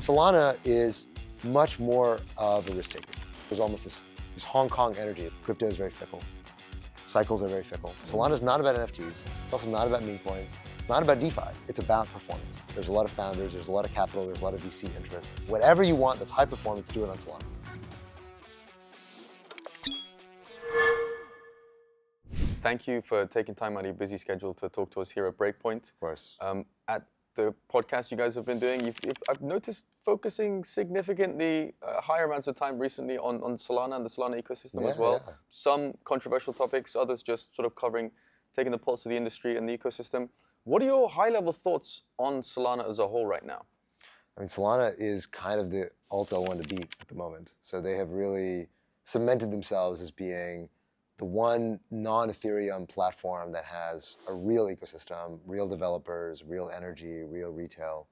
Solana is much more of a risk taker. There's almost this Hong Kong energy. Crypto is very fickle. Cycles are very fickle. Solana is not about NFTs. It's also not about meme coins. It's not about DeFi. It's about performance. There's a lot of founders. There's a lot of capital. There's a lot of VC interest. Whatever you want that's high performance, do it on Solana. Thank you for taking time out of your busy schedule to talk to us here at Breakpoint. Of course. At the podcast you guys have been doing, I've noticed focusing significantly higher amounts of time recently on Solana and the Solana ecosystem as well. Yeah. Some controversial topics, others just sort of taking the pulse of the industry and the ecosystem. What are your high-level thoughts on Solana as a whole right now? I mean, Solana is kind of the alto one to beat at the moment. So they have really cemented themselves as being the one non-Ethereum platform that has a real ecosystem, real developers, real energy, real retail.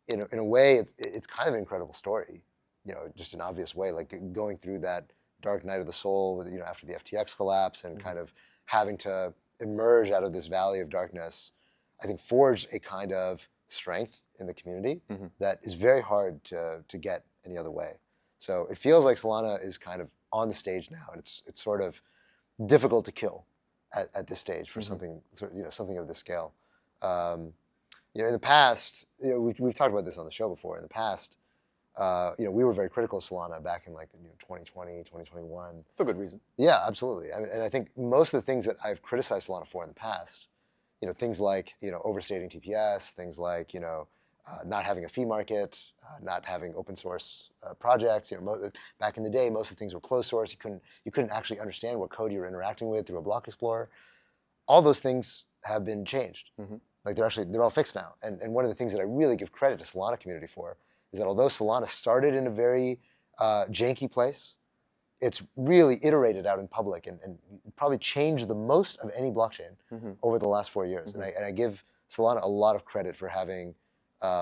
In a way, it's kind of an incredible story, just an obvious way, like going through that dark night of the soul, after the FTX collapse and kind of having to emerge out of this valley of darkness, I think forged a kind of strength in the community that is very hard to get any other way. So it feels like Solana is kind of on the stage now, and it's sort of difficult to kill at this stage for something of this scale. In the past, we've talked about this on the show before. In the past, we were very critical of Solana back in 2020, 2021. For good reason. Yeah, absolutely. And I think most of the things that I've criticized Solana for in the past, things like overstating TPS, things like not having a fee market, not having open source projects. Back in the day, most of the things were closed source. You couldn't actually understand what code you were interacting with through a block explorer. All those things have been changed. Like they're all fixed now. And one of the things that I really give credit to Solana community for is that although Solana started in a very janky place, it's really iterated out in public and probably changed the most of any blockchain over the last 4 years. And I give Solana a lot of credit for having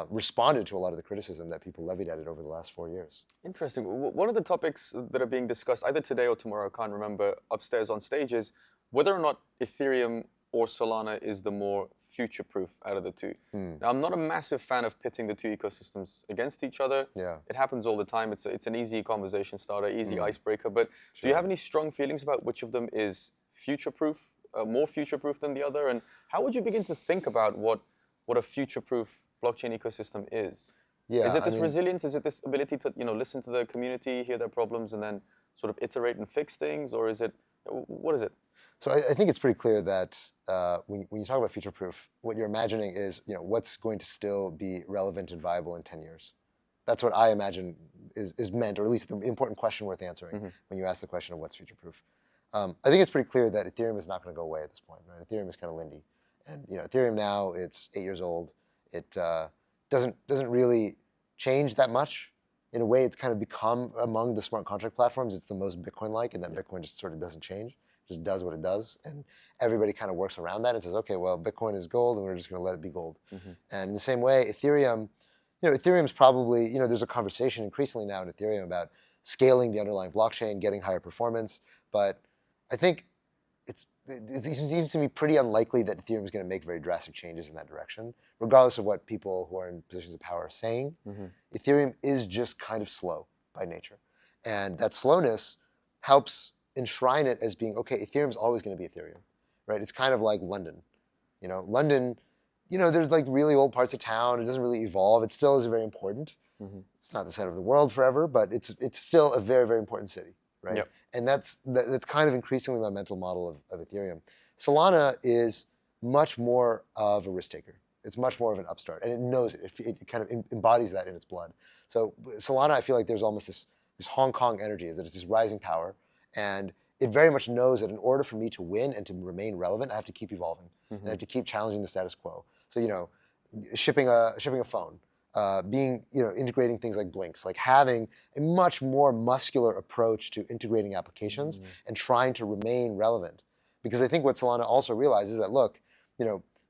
responded to a lot of the criticism that people levied at it over the last 4 years. Interesting. One of the topics that are being discussed either today or tomorrow, I can't remember, upstairs on stage is whether or not Ethereum or Solana is the more future-proof out of the two. Now, I'm not a massive fan of pitting the two ecosystems against each other. Yeah. It happens all the time. It's an easy conversation starter, easy icebreaker. But do you have any strong feelings about which of them is future-proof, more future-proof than the other? And how would you begin to think about what a future-proof blockchain ecosystem is? Yeah, is it this resilience? Is it this ability to listen to the community, hear their problems, and then sort of iterate and fix things? Or is it, what is it? So I think it's pretty clear that when you talk about future-proof, what you're imagining is what's going to still be relevant and viable in 10 years. That's what I imagine is meant, or at least the important question worth answering when you ask the question of what's future-proof. I think it's pretty clear that Ethereum is not going to go away at this point. Right? Ethereum is kind of lindy, and Ethereum now it's 8 years old. It doesn't really change that much. In a way, it's kind of become among the smart contract platforms. It's the most Bitcoin-like, and that Bitcoin just sort of doesn't change. Just does what it does, and everybody kind of works around that and says, okay, well, Bitcoin is gold, and we're just going to let it be gold. And in the same way, Ethereum, Ethereum's probably, there's a conversation increasingly now in Ethereum about scaling the underlying blockchain, getting higher performance, but I think it seems to me pretty unlikely that Ethereum is going to make very drastic changes in that direction, regardless of what people who are in positions of power are saying. Ethereum is just kind of slow by nature, and that slowness helps enshrine it as being, okay, Ethereum's always going to be Ethereum, right? It's kind of like London. London, there's like really old parts of town. It doesn't really evolve. It still is very important. It's not the center of the world forever, but it's still a very, very important city, right? Yep. And that's kind of increasingly my mental model of Ethereum. Solana is much more of a risk taker. It's much more of an upstart, and it knows it. It kind of embodies that in its blood. So Solana, I feel like there's almost this Hong Kong energy, is that it's this rising power. And it very much knows that in order for me to win and to remain relevant, I have to keep evolving. And I have to keep challenging the status quo. So, shipping a phone, integrating things like Blinks, like having a much more muscular approach to integrating applications and trying to remain relevant. Because I think what Solana also realizes is that, look,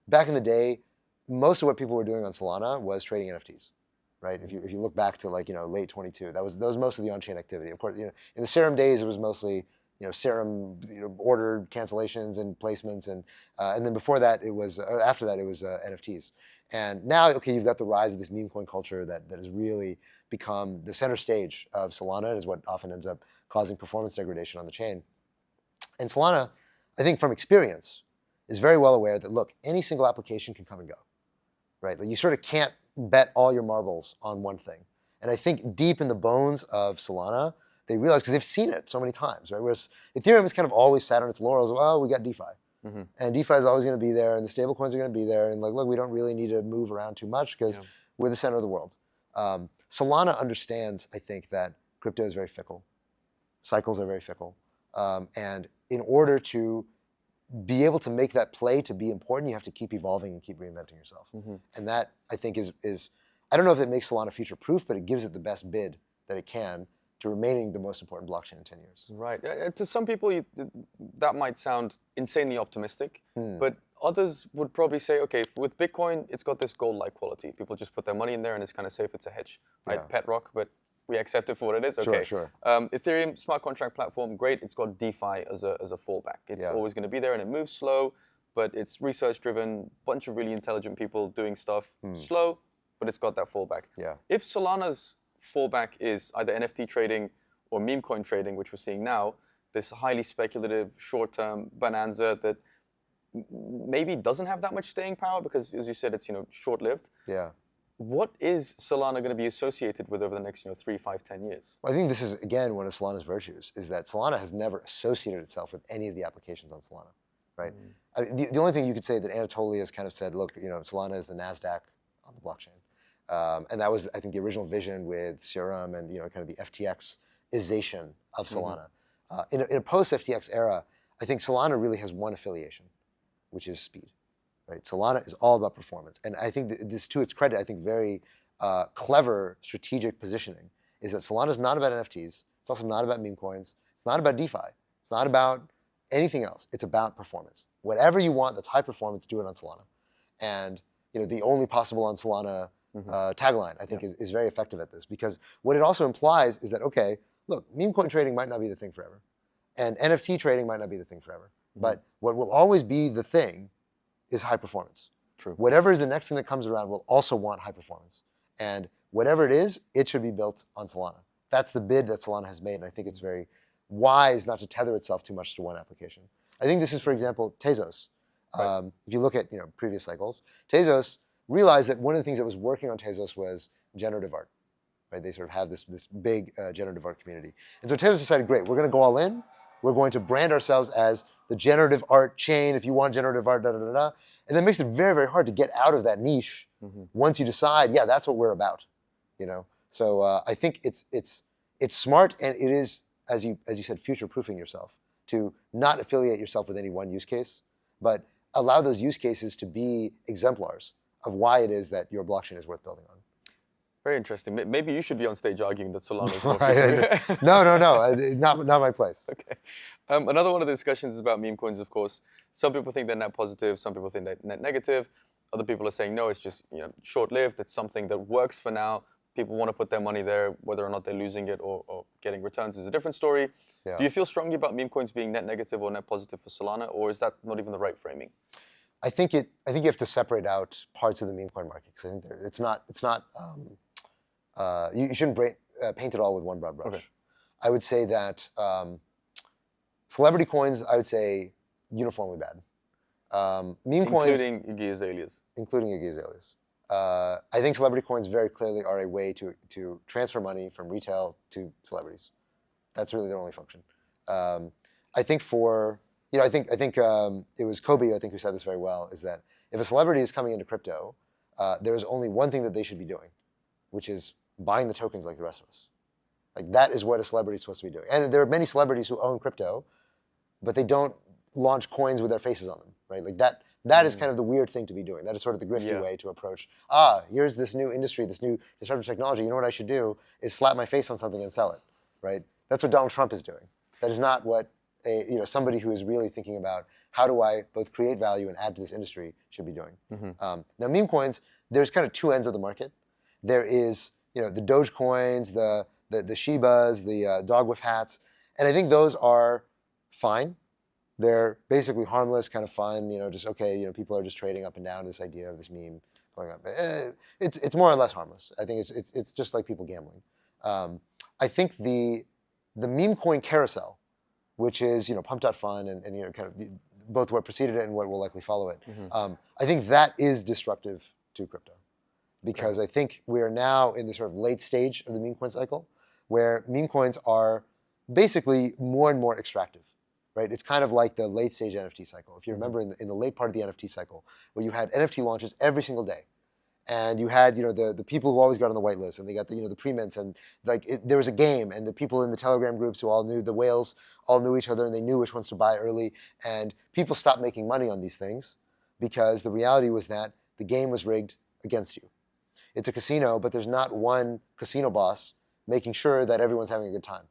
back in the day, most of what people were doing on Solana was trading NFTs. Right? If you look back to late 22, that was most of the on-chain activity. Of course, in the Serum days, it was mostly Serum order cancellations and placements, and then before that it was after that it was NFTs. And now, okay, you've got the rise of this meme coin culture that has really become the center stage of Solana, and is what often ends up causing performance degradation on the chain. And Solana, I think from experience, is very well aware that, look, any single application can come and go, right? Like you sort of can't bet all your marbles on one thing. And I think deep in the bones of Solana, they realize, because they've seen it so many times, right? Whereas Ethereum has kind of always sat on its laurels. Well, we got DeFi. And DeFi is always going to be there, and the stable coins are going to be there. And like, look, we don't really need to move around too much because we're the center of the world. Solana understands, I think, that crypto is very fickle. Cycles are very fickle. And in order to be able to make that play to be important, you have to keep evolving and keep reinventing yourself. And that, I think, is I don't know if it makes Solana future-proof, but it gives it the best bid that it can to remaining the most important blockchain in 10 years. Right. To some people, that might sound insanely optimistic, but others would probably say, okay, with Bitcoin, it's got this gold-like quality. People just put their money in there and it's kind of safe, it's a hedge, right? Pet rock, but we accept it for what it is, okay. Sure. Ethereum, smart contract platform, great. It's got DeFi as a fallback. It's always going to be there and it moves slow, but it's research-driven, bunch of really intelligent people doing stuff slow, but it's got that fallback. If Solana's fallback is either NFT trading or meme coin trading, which we're seeing now, this highly speculative short-term bonanza that maybe doesn't have that much staying power because, as you said, it's short-lived. What is Solana going to be associated with over the next 3, 5, 10 years? Well, I think this is, again, one of Solana's virtues, is that Solana has never associated itself with any of the applications on Solana, right? I mean, the only thing you could say that Anatoly has kind of said, look, Solana is the NASDAQ on the blockchain. And that was, I think, the original vision with Serum and kind of the FTX-ization of Solana. In a post-FTX era, I think Solana really has one affiliation, which is speed. Right? Solana is all about performance. And I think this, to its credit, I think very clever strategic positioning is that Solana is not about NFTs. It's also not about meme coins. It's not about DeFi. It's not about anything else. It's about performance. Whatever you want that's high performance, do it on Solana. And the only possible on Solana tagline, I think, is very effective at this, because what it also implies is that, okay, look, meme coin trading might not be the thing forever, and NFT trading might not be the thing forever, but what will always be the thing is high performance. True. Whatever is the next thing that comes around will also want high performance, and whatever it is, it should be built on Solana. That's the bid that Solana has made, and I think it's very wise not to tether itself too much to one application. I think this is, for example, Tezos. If you look at previous cycles, Tezos realized that one of the things that was working on Tezos was generative art. Right? They sort of have this big generative art community. And so Tezos decided, great, we're going to go all in. We're going to brand ourselves as the generative art chain. If you want generative art, And that makes it very, very hard to get out of that niche once you decide, yeah, that's what we're about. So I think it's smart, and it is, as you said, future-proofing yourself to not affiliate yourself with any one use case, but allow those use cases to be exemplars of why it is that your blockchain is worth building on. Very interesting. Maybe you should be on stage arguing that Solana is more future. No, not my place. Okay. Another one of the discussions is about meme coins, of course. Some people think they're net positive. Some people think they're net negative. Other people are saying, no, it's just short-lived. It's something that works for now. People want to put their money there. Whether or not they're losing it or getting returns is a different story. Yeah. Do you feel strongly about meme coins being net negative or net positive for Solana, or is that not even the right framing? I think you have to separate out parts of the meme coin market, because I think it's not. You shouldn't paint it all with one broad brush. Okay. I would say that celebrity coins, I would say, uniformly bad. Meme coins, including Iggy Azalea's. Including Iggy Azalea's. I think celebrity coins very clearly are a way to transfer money from retail to celebrities. That's really their only function. I think I think it was Kobe, I think, who said this very well, is that if a celebrity is coming into crypto, there is only one thing that they should be doing, which is buying the tokens like the rest of us. Like, that is what a celebrity is supposed to be doing. And there are many celebrities who own crypto, but they don't launch coins with their faces on them, right? Like that is kind of the weird thing to be doing. That is sort of the grifty way to approach, here's this new industry, this new disruptive technology. You know what I should do is slap my face on something and sell it, right? That's what Donald Trump is doing. That is not what somebody who is really thinking about how do I both create value and add to this industry should be doing. Now, meme coins, there's kind of two ends of the market. There is the Doge coins, the Shibas, the dog with hats, and I think those are fine. They're basically harmless, kind of fun, just okay, people are just trading up and down this idea of this meme going on. It's more or less harmless. I think it's just like people gambling. I think the meme coin carousel, which is pump.fun and kind of both what preceded it and what will likely follow it. I think that is disruptive to crypto, because I think we are now in the sort of late stage of the meme coin cycle, where meme coins are basically more and more extractive. Right? It's kind of like the late stage NFT cycle. If you remember in the late part of the NFT cycle, where you had NFT launches every single day, and you had the people who always got on the whitelist, and they got the pre-mints, and there was a game, and the people in the Telegram groups who all knew, the whales all knew each other, and they knew which ones to buy early, and people stopped making money on these things because the reality was that the game was rigged against you. It's a casino, but there's not one casino boss making sure that everyone's having a good time.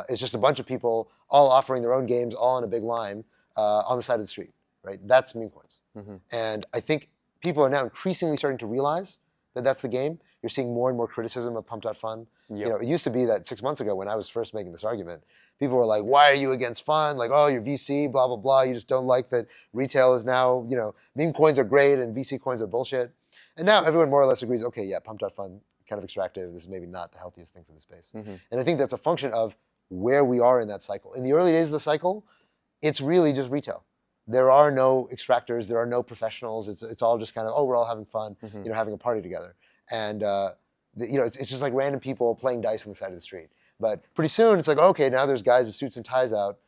It's just a bunch of people all offering their own games, all on a big line on the side of the street, right? That's meme coins. And I think people are now increasingly starting to realize that that's the game. You're seeing more and more criticism of pump.fun. It used to be that 6 months ago when I was first making this argument, people were like, why are you against fun? Like, oh, you're VC, blah, blah, blah. You just don't like that retail is now, meme coins are great and VC coins are bullshit. And now everyone more or less agrees, okay, yeah, pump.fun, kind of extractive. This is maybe not the healthiest thing for the space. And I think that's a function of where we are in that cycle. In the early days of the cycle, it's really just retail. There are no extractors. There are no professionals. It's all just kind of, oh, we're all having fun, having a party together. And it's just like random people playing dice on the side of the street. But pretty soon, it's like, okay, now there's guys with suits and ties out,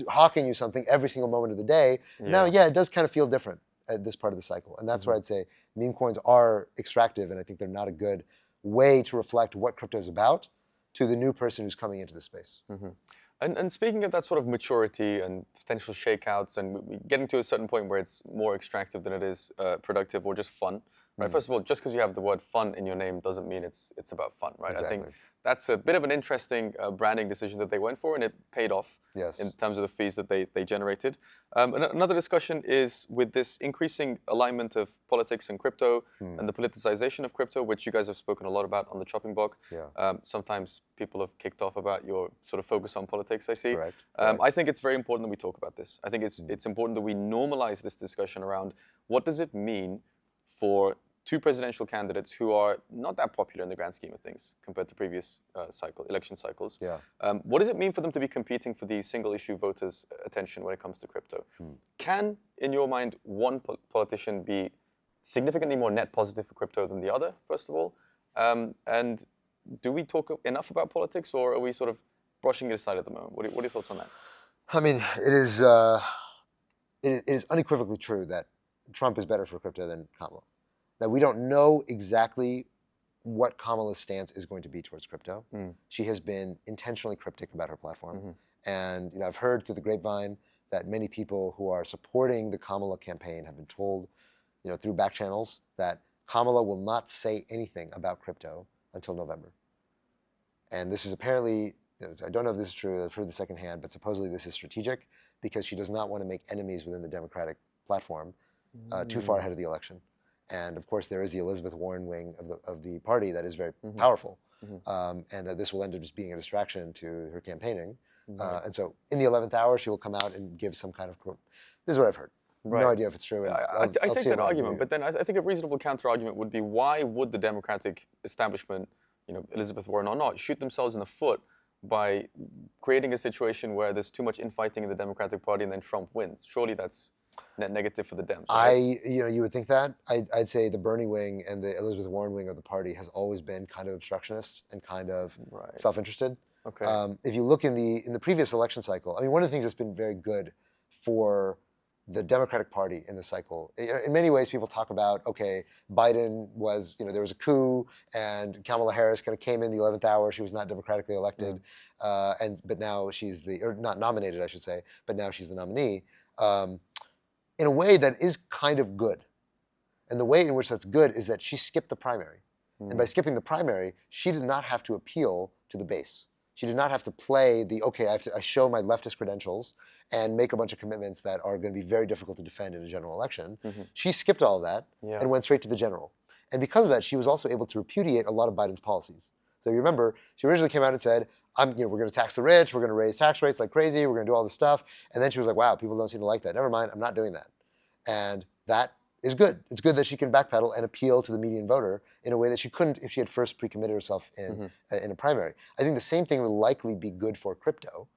hawking you something every single moment of the day. Now, it does kind of feel different at this part of the cycle. And that's where I'd say meme coins are extractive, and I think they're not a good way to reflect what crypto is about to the new person who's coming into the space. And speaking of that sort of maturity and potential shakeouts and getting to a certain point where it's more extractive than it is productive or just fun, right? First of all, just because you have the word fun in your name doesn't mean it's about fun, right? Exactly. I think that's a bit of an interesting branding decision that they went for, and it paid off in terms of the fees that they generated. Another discussion is with this increasing alignment of politics and crypto and the politicization of crypto, which you guys have spoken a lot about on the chopping block. Sometimes people have kicked off about your sort of focus on politics, I see. Correct. I think it's very important that we talk about this. I think it's important that we normalize this discussion around what does it mean for two presidential candidates who are not that popular in the grand scheme of things compared to previous election cycles. What does it mean for them to be competing for the single-issue voters' attention when it comes to crypto? Can, in your mind, one politician be significantly more net positive for crypto than the other, first of all? And do we talk enough about politics, or are we sort of brushing it aside at the moment? What are your thoughts on that? I mean, it is unequivocally true that Trump is better for crypto than Kamala. Now, we don't know exactly what Kamala's stance is going to be towards crypto. She has been intentionally cryptic about her platform. And I've heard through the grapevine that many people who are supporting the Kamala campaign have been told, through back channels, that Kamala will not say anything about crypto until November. And this is apparently, I don't know if this is true, I've heard the second hand, but supposedly this is strategic because she does not want to make enemies within the Democratic platform too far ahead of the election. And of course, there is the Elizabeth Warren wing of the party that is very powerful, and that this will end up just being a distraction to her campaigning. And so, in the 11th hour, she will come out and give some kind of. This is what I've heard. No idea if it's true. I take that argument, but then I think a reasonable counter-argument would be: why would the Democratic establishment, Elizabeth Warren or not, shoot themselves in the foot by creating a situation where there's too much infighting in the Democratic Party and then Trump wins? Surely that's net negative for the Dems. Right? You would think that. I'd say the Bernie wing and the Elizabeth Warren wing of the party has always been kind of obstructionist and kind of self-interested. If you look in the previous election cycle, I mean, one of the things that's been very good for the Democratic Party in the cycle, in many ways, people talk about, okay, Biden was, there was a coup, and Kamala Harris kind of came in the 11th hour. She was not democratically elected, but now she's or not nominated, I should say, but now she's the nominee. In a way that is kind of good. And the way in which that's good is that she skipped the primary. And by skipping the primary, she did not have to appeal to the base. She did not have to play I show my leftist credentials and make a bunch of commitments that are going to be very difficult to defend in a general election. She skipped all of that and went straight to the general. And because of that, she was also able to repudiate a lot of Biden's policies. So you remember, she originally came out and said, we're going to tax the rich, we're going to raise tax rates like crazy, we're going to do all this stuff. And then she was like, wow, people don't seem to like that. Never mind, I'm not doing that. And that is good. It's good that she can backpedal and appeal to the median voter in a way that she couldn't if she had first pre-committed herself in a primary. I think the same thing will likely be good for crypto,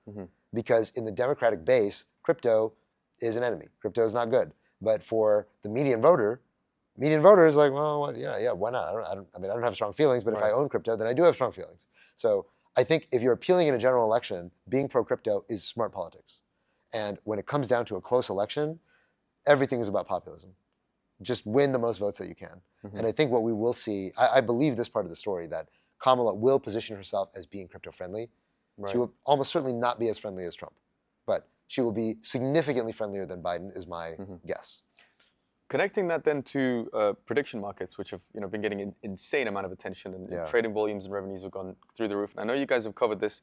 because in the Democratic base, crypto is an enemy. Crypto is not good. But for the median voter is like, well, what, yeah, why not? I don't have strong feelings, but if I own crypto, then I do have strong feelings. So I think if you're appealing in a general election, being pro-crypto is smart politics. And when it comes down to a close election, everything is about populism. Just win the most votes that you can. And I think what we will see, I believe this part of the story, that Kamala will position herself as being crypto-friendly. She will almost certainly not be as friendly as Trump, but she will be significantly friendlier than Biden, is my guess. Connecting that then to prediction markets, which have been getting an insane amount of attention, and trading volumes and revenues have gone through the roof. And I know you guys have covered this.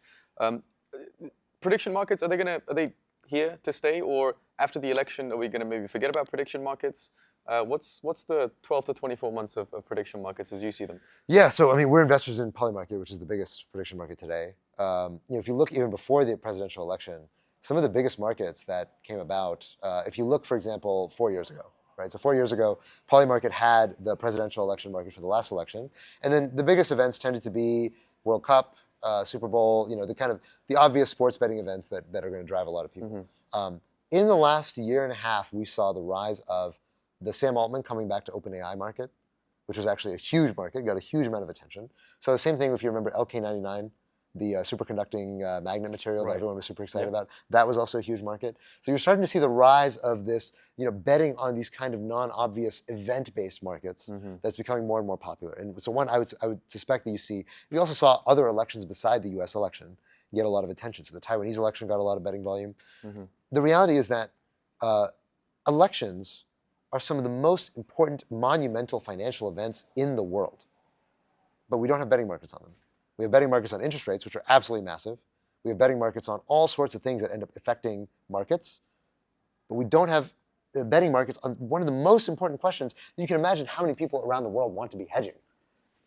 Prediction markets, are they here to stay, or after the election are we going to maybe forget about prediction markets? What's the 12 to 24 months of prediction markets as you see them? Yeah, so I mean, we're investors in Polymarket, which is the biggest prediction market today. If you look even before the presidential election, some of the biggest markets that came about, if you look, for example, 4 years ago, right? So 4 years ago, Polymarket had the presidential election market for the last election, and then the biggest events tended to be World Cup, Super Bowl, the obvious sports betting events that are going to drive a lot of people. In the last year and a half, we saw the rise of the Sam Altman coming back to OpenAI market, which was actually a huge market, got a huge amount of attention. So the same thing, if you remember LK99, the superconducting magnet material that everyone was super excited about, that was also a huge market. So you're starting to see the rise of this, betting on these kind of non-obvious event-based markets that's becoming more and more popular. And so one, I would suspect that you see, we also saw other elections beside the US election get a lot of attention. So the Taiwanese election got a lot of betting volume. The reality is that elections are some of the most important monumental financial events in the world. But we don't have betting markets on them. We have betting markets on interest rates, which are absolutely massive. We have betting markets on all sorts of things that end up affecting markets. But we don't have betting markets on one of the most important questions. You can imagine how many people around the world want to be hedging,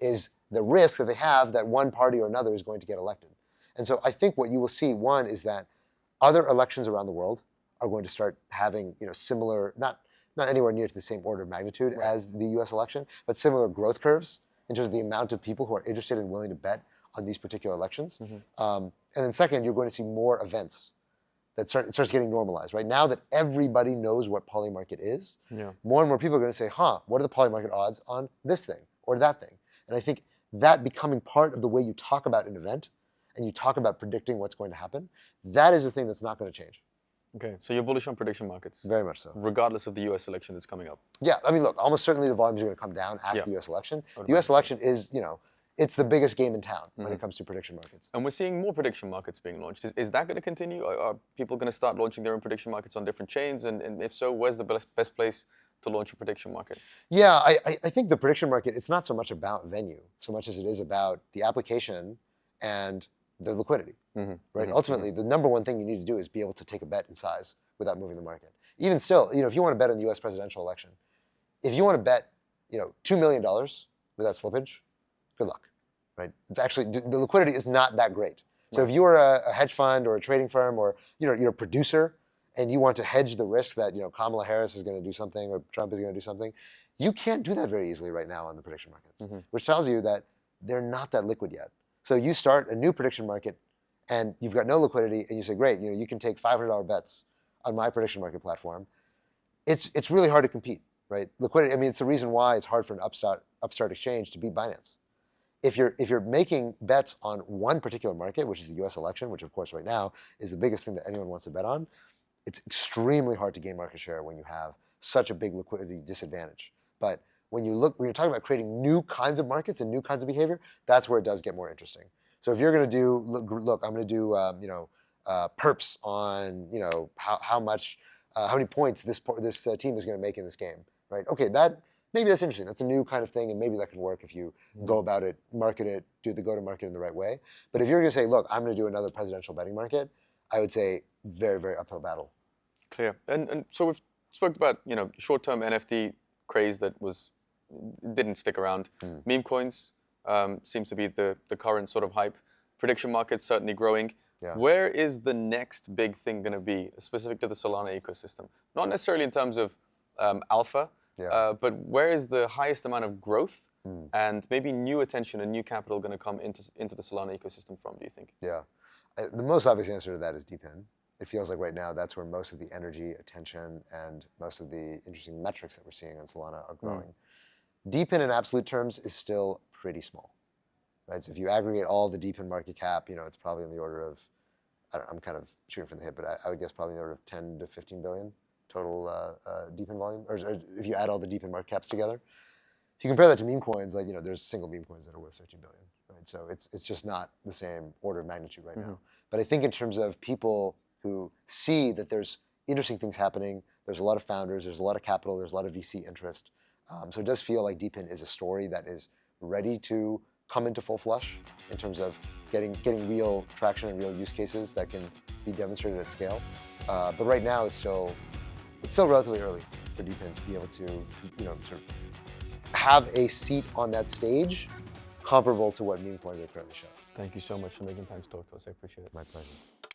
is the risk that they have that one party or another is going to get elected. And so I think what you will see, one, is that other elections around the world are going to start having similar, not anywhere near to the same order of magnitude as the US election, but similar growth curves in terms of the amount of people who are interested and willing to bet on these particular elections. And then second, you're going to see more events that it starts getting normalized. Right now that everybody knows what Polymarket is, more and more people are going to say, what are the Polymarket odds on this thing or that thing? And I think that becoming part of the way you talk about an event and you talk about predicting what's going to happen, that is the thing that's not going to change. Okay, so you're bullish on prediction markets? Very much so. Regardless of the US election that's coming up? Yeah, I mean, look, almost certainly the volumes are going to come down after the US election. The US election is, it's the biggest game in town when it comes to prediction markets. And we're seeing more prediction markets being launched. Is that going to continue? Are people going to start launching their own prediction markets on different chains? And if so, where's the best place to launch a prediction market? Yeah, I think the prediction market, it's not so much about venue, so much as it is about the application and the liquidity, right? Ultimately, the number one thing you need to do is be able to take a bet in size without moving the market. Even still, if you want to bet on the US presidential election, if you want to bet, $2 million without slippage, good luck, right? It's actually, the liquidity is not that great. So if you're a hedge fund or a trading firm or, you're a producer and you want to hedge the risk that, Kamala Harris is going to do something or Trump is going to do something, you can't do that very easily right now on the prediction markets, which tells you that they're not that liquid yet. So you start a new prediction market and you've got no liquidity and you say, great, you can take $500 bets on my prediction market platform. It's really hard to compete, right? Liquidity, I mean, it's the reason why it's hard for an upstart exchange to beat Binance. If you're making bets on one particular market, which is the US election, which of course right now is the biggest thing that anyone wants to bet on, it's extremely hard to gain market share when you have such a big liquidity disadvantage. But when you're talking about creating new kinds of markets and new kinds of behavior, that's where it does get more interesting. So if you're going to do, look, I'm going to do, perps on, how many points this team is going to make in this game, right? Okay, maybe that's interesting. That's a new kind of thing, and maybe that could work if you go about it, market it, do the go-to-market in the right way. But if you're going to say, look, I'm going to do another presidential betting market, I would say very, very uphill battle. Clear. And so we've spoke about, short-term NFT craze that didn't stick around. Meme coins seems to be the current sort of hype. Prediction markets certainly growing. Yeah. Where is the next big thing going to be specific to the Solana ecosystem? Not necessarily in terms of alpha, But where is the highest amount of growth and maybe new attention and new capital going to come into the Solana ecosystem from, do you think? Yeah. The most obvious answer to that is DePIN. It feels like right now that's where most of the energy, attention, and most of the interesting metrics that we're seeing on Solana are growing. DePIN in absolute terms is still pretty small, right? So if you aggregate all the DePIN market cap, it's probably in the order of, I'm kind of shooting from the hip, but I would guess probably in the order of 10 to 15 billion total DePIN volume, or if you add all the DePIN market caps together. If you compare that to meme coins, like, there's single meme coins that are worth 13 billion, right? So it's just not the same order of magnitude right now. But I think in terms of people who see that there's interesting things happening, there's a lot of founders, there's a lot of capital, there's a lot of VC interest. So it does feel like DePIN is a story that is ready to come into full flush in terms of getting real traction and real use cases that can be demonstrated at scale. But right now it's still relatively early for DePIN to be able to sort of have a seat on that stage comparable to what meme coins are currently showing. Thank you so much for making time to talk to us. I appreciate it. My pleasure.